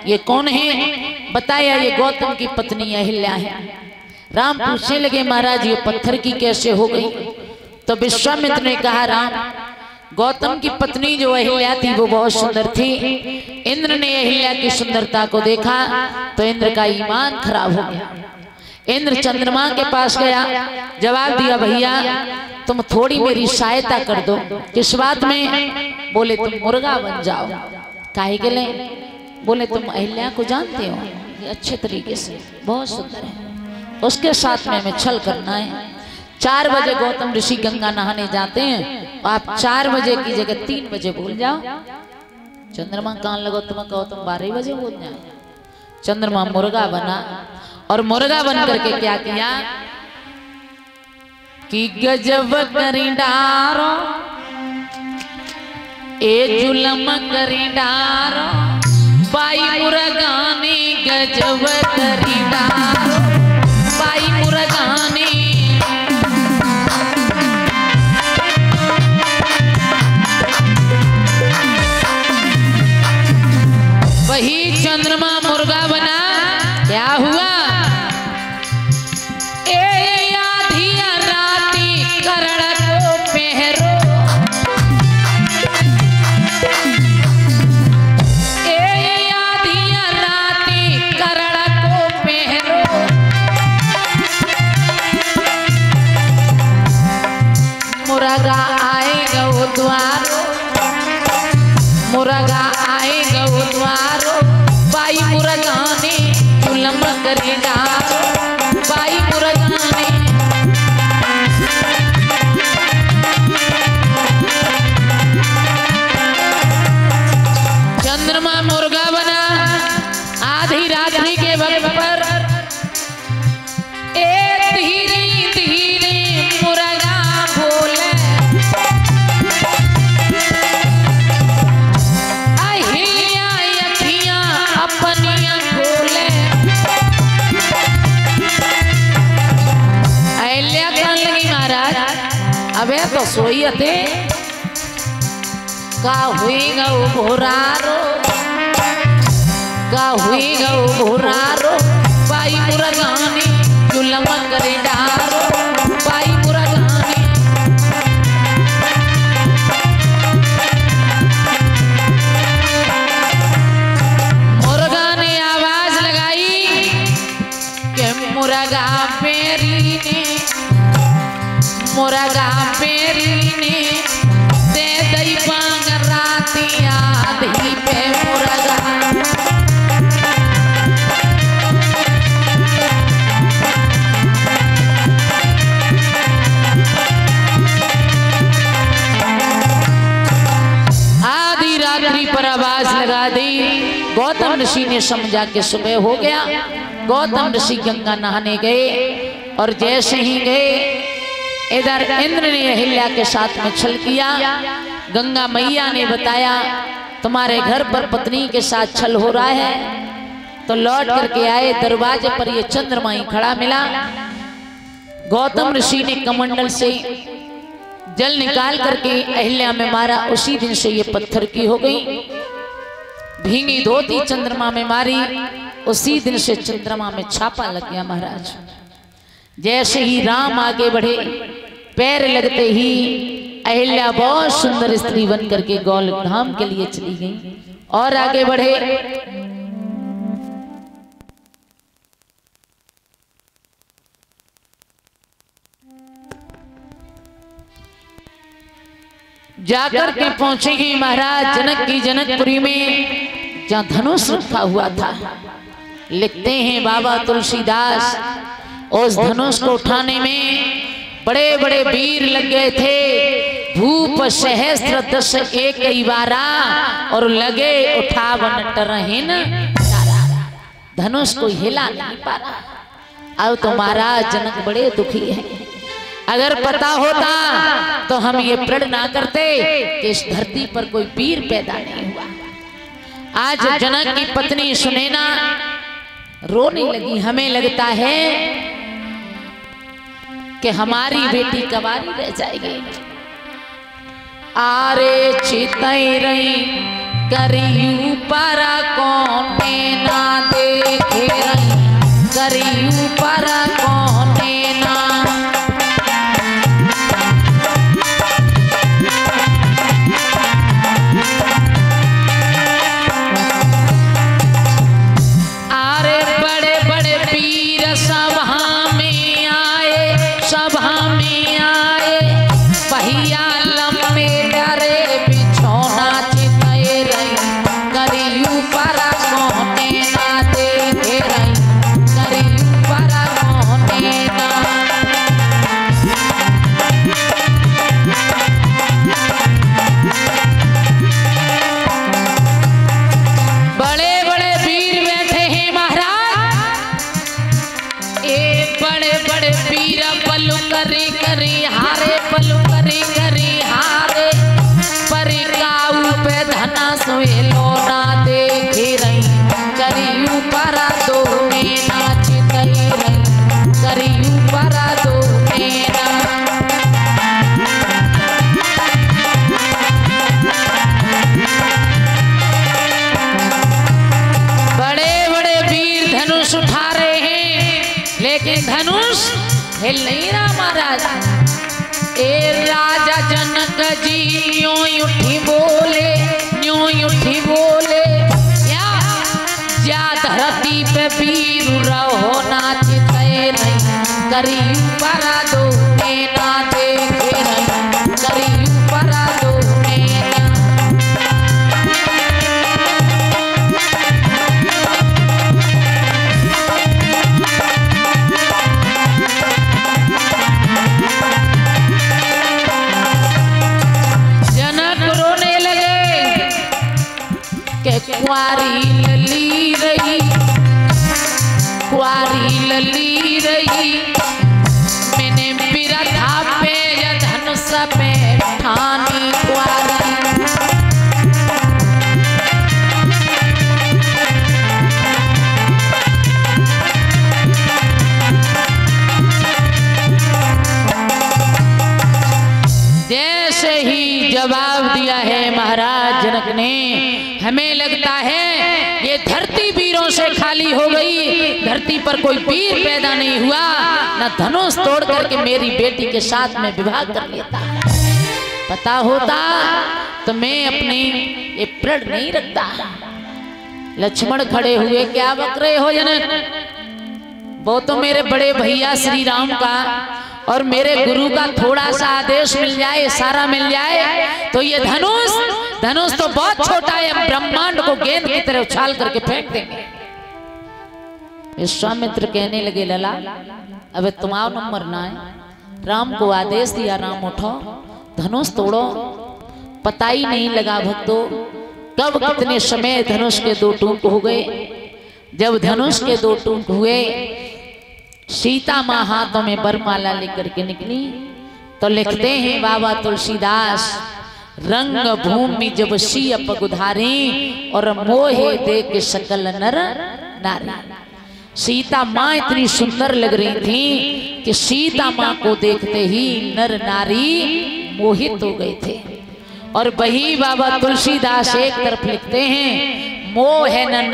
ये कौन है? बताया ये गौतम की पत्नी अहिल्या है। राम पूछने लगे महाराज ये पत्थर की कैसे हो गई? तो विश्वामित्र ने कहा राम, गौतम की पत्नी जो अहिल्या थी वो बहुत सुंदर थी। इंद्र ने अहिल्या की सुंदरता को देखा तो इंद्र का ईमान खराब हो गया। इंद्र चंद्रमा के पास गया, जवाब दिया भैया तुम थोड़ी मेरी सहायता कर दो। किस बात में? बोले तुम मुर्गा बन जाओ। काहे के लिए? बोले तुम अहिल्या को जानते हो, ये अच्छे तरीके से बहुत सुंदर है, उसके साथ में हमें छल करना है। 4 बजे गौतम ऋषि गंगा नहाने जाते हैं, आप 4 बजे की जगह 3 बजे भूल जाओ। चंद्रमा कान लगो तुम कहो तुम 12 बजे भूल जाओ। चंद्रमा मुर्गा बना और मुर्गा बन करके क्या किया कि गजब करी डारो ए जुलम करी डारो, बाई मुर्गा ने गजब करी डारो, बाई मुर्गा ने। वही चंद्रमा मुर्गा बना, क्या हुआ? ए आधिया राती करण को पहरो, ए आधिया राती करण को पहरो, मुर्गा आएगा वो द्वारो, मुर्गा आएगा वो द्वारो, बाई मुर्गा ने जुलम करे डारो, बाई मुर्गा ने। चंद्रमा मुर्गा बना, आधी रात्रि के वक्त पर धीरे धीरे मुर्गा बोले, अहिल्या अखियां अपनियां खोले। अहिल्या कहने लगी महाराज अबे तो सोई थे, का हुईगा वो भोरारो, का हुईगा वो भोरारो, बाई मुर्गा ने जुलम करे डारो, बाई मुर्गा ने। मुर्गा ने आवाज लगाई कि मुर्गा पेरी ने, मुर्गा पेरी ने दे दई पांग राती आधी पे मुर्गा। आधी रात्रि पर आवाज लगा दी। गौतम ऋषि ने समझा कि सुबह हो गया। गौतम ऋषि गंगा नहाने गए और जैसे ही गए इधर इंद्र ने अहिल्या के साथ में छल किया। गंगा मैया ने बताया तुम्हारे घर पर पत्नी के साथ छल हो रहा है। तो लौट करके आए, दरवाजे पर ये चंद्रमा ही खड़ा मिला। गौतम ऋषि ने कमंडल से जल निकाल करके अहिल्या में मारा, उसी दिन से ये पत्थर की हो गई। भींगी धोती चंद्रमा में मारी, उसी दिन से चंद्रमा में छापा लग गया महाराज। जैसे ही राम आगे बढ़े, पैर लगते ही अहिल्या बहुत सुंदर स्त्री बन करके गौलधाम के लिए चली गई। और आगे बढ़े, जाकर के पहुंचेंगे महाराज जनक की जनकपुरी में, जहां धनुष रखा हुआ था। लिखते हैं बाबा तुलसीदास, उस धनुष को उठाने में बड़े बड़े वीर लग गए थे। भूप सहस्त्र 10 एक बारा और लगे उठावन टरहिन, धनुष को हिला नहीं पा रहा। अब तो महाराज जनक बड़े दुखी है। अगर पता होता तो हम ये प्रण ना करते कि इस धरती पर कोई वीर पैदा नहीं हुआ। आज जनक की पत्नी सुनैना रोने लगी। हमें लगता है कि हमारी बेटी कवारी रह जाएगी। आरे चितई रही करियू पारा कौन लेकिन धनुष हिल नहीं रहा महाराज। ए राजा जनक जी यूं उठी बोले, यूं उठी बोले, क्या जा धरती पे वीर रहो नाचते नहीं, करी परा दो ना देखे नहीं, करी परा दो कुआरी लली रही, कुआरी लली रही, मैंने बिरथा पे या धनुष पे ठानी कुआरी। जैसे ही जवाब दिया है महाराज जनक ने, हमें लगता है ये धरती वीरों से खाली हो गई, धरती पर कोई वीर पैदा नहीं हुआ, न धनुष तोड़ करके मेरी बेटी के साथ में विवाह कर लेता। पता होता तो मैं अपनी ये प्रण नहीं रखता। लक्ष्मण खड़े हुए, क्या बक रहे हो जनक? वो तो मेरे बड़े भैया श्री राम का और मेरे गुरु का थोड़ा सा आदेश मिल जाए, इशारा मिल जाए तो ये धनुष तो बहुत छोटा है, हम ब्रह्मांड को गेंद की तरह उछाल करके फेंक देंगे। विश्वामित्र कहने लगे, लला अब तुम्हारा नंबर ना है। राम को आदेश दिया, राम उठो धनुष तोड़ो। पता ही नहीं लगा भक्तों कब कितने समय धनुष के दो टूक हो गए। जब धनुष के दो टूक हुए, सीता माँ हाथों में बरमाला लेकर के निकली तो लिखते हैं बाबा तुलसीदास, रंग भूमि जब सी पगुधारी और मोहे देख सकल नर नारी। सीता माँ इतनी सुंदर लग रही थी कि सीता माँ को देखते ही नर नारी मोहित हो गए थे। और वही बाबा तुलसीदास एक तरफ लिखते हैं, मोह है न